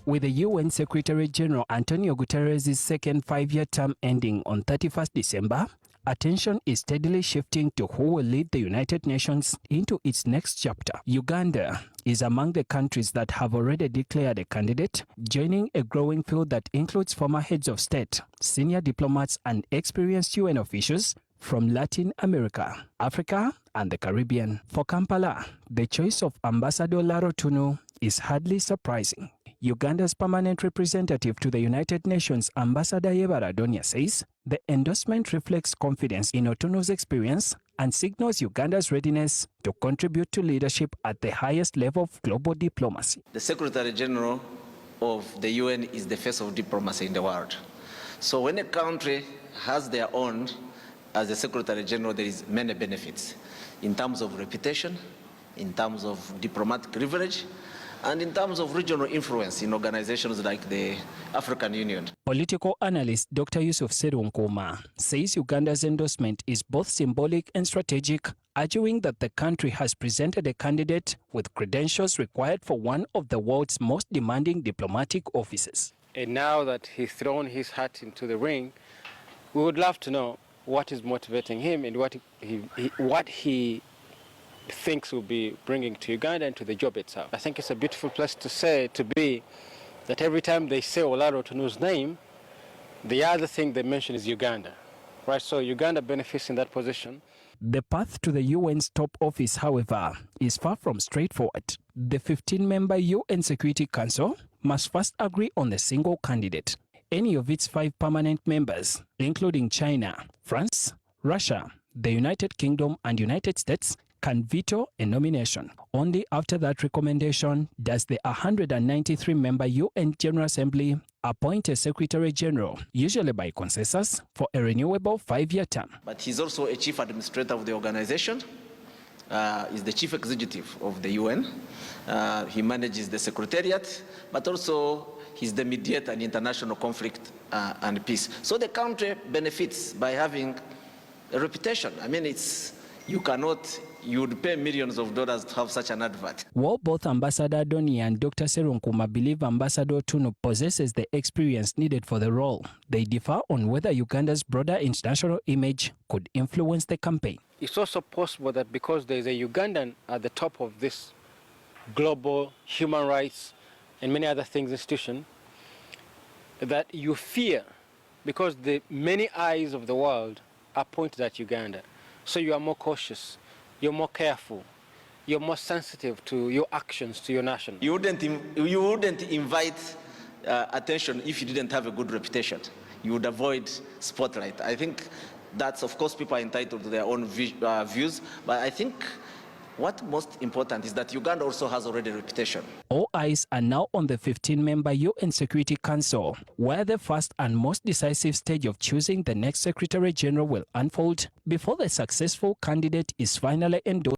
With the UN Secretary-General Antonio Guterres' second five-year term ending on 31st December, attention is steadily shifting to who will lead the United Nations into its next chapter. Uganda is among the countries that have already declared a candidate, joining a growing field that includes former heads of state, senior diplomats, and experienced UN officials from Latin America, Africa, and the Caribbean. For Kampala, the choice of Ambassador Olara Otunnu is hardly surprising. Uganda's permanent representative to the United Nations, Ambassador Olara Otunnu, says the endorsement reflects confidence in Otunnu's experience and signals Uganda's readiness to contribute to leadership at the highest level of global diplomacy. The Secretary General of the UN is the face of diplomacy in the world. So when a country has their own, as the Secretary General, there is many benefits in terms of reputation, in terms of diplomatic leverage, and in terms of regional influence in organizations like the African Union. Political analyst Dr. Yusuf Serunkuma says Uganda's endorsement is both symbolic and strategic, arguing that the country has presented a candidate with credentials required for one of the world's most demanding diplomatic offices. And now that he's thrown his hat into the ring, we would love to know what is motivating him and what he thinks will be bringing to Uganda and to the job itself. I think it's a beautiful place to be, that every time they say Olara Otunnu's name, the other thing they mention is Uganda, right? So Uganda benefits in that position. The path to the UN's top office, however, is far from straightforward. The 15-member UN Security Council must first agree on the single candidate. Any of its 5 permanent members, including China, France, Russia, the United Kingdom, and United States, can veto a nomination. Only after that recommendation does the 193-member UN General Assembly appoint a Secretary General, usually by consensus, for a renewable 5-year term. But he's also a chief administrator of the organization. He's the chief executive of the UN. He manages the secretariat, but also he's the mediator in international conflict and peace. So the country benefits by having a reputation. I mean, you would pay millions of dollars to have such an advert. While both Ambassador Otunnu and Dr. Serunkuma believe Ambassador Otunnu possesses the experience needed for the role, they differ on whether Uganda's broader international image could influence the campaign. It's also possible that because there's a Ugandan at the top of this global human rights and many other things institution, that you fear, because the many eyes of the world are pointed at Uganda. So you are more cautious, you're more careful, you're more sensitive to your actions, to your nation. You wouldn't invite attention if you didn't have a good reputation. You would avoid spotlight. I think that's, of course, people are entitled to their own views, but I think what most important is that Uganda also has already a reputation. All eyes are now on the 15-member UN Security Council, where the first and most decisive stage of choosing the next Secretary General will unfold before the successful candidate is finally endorsed.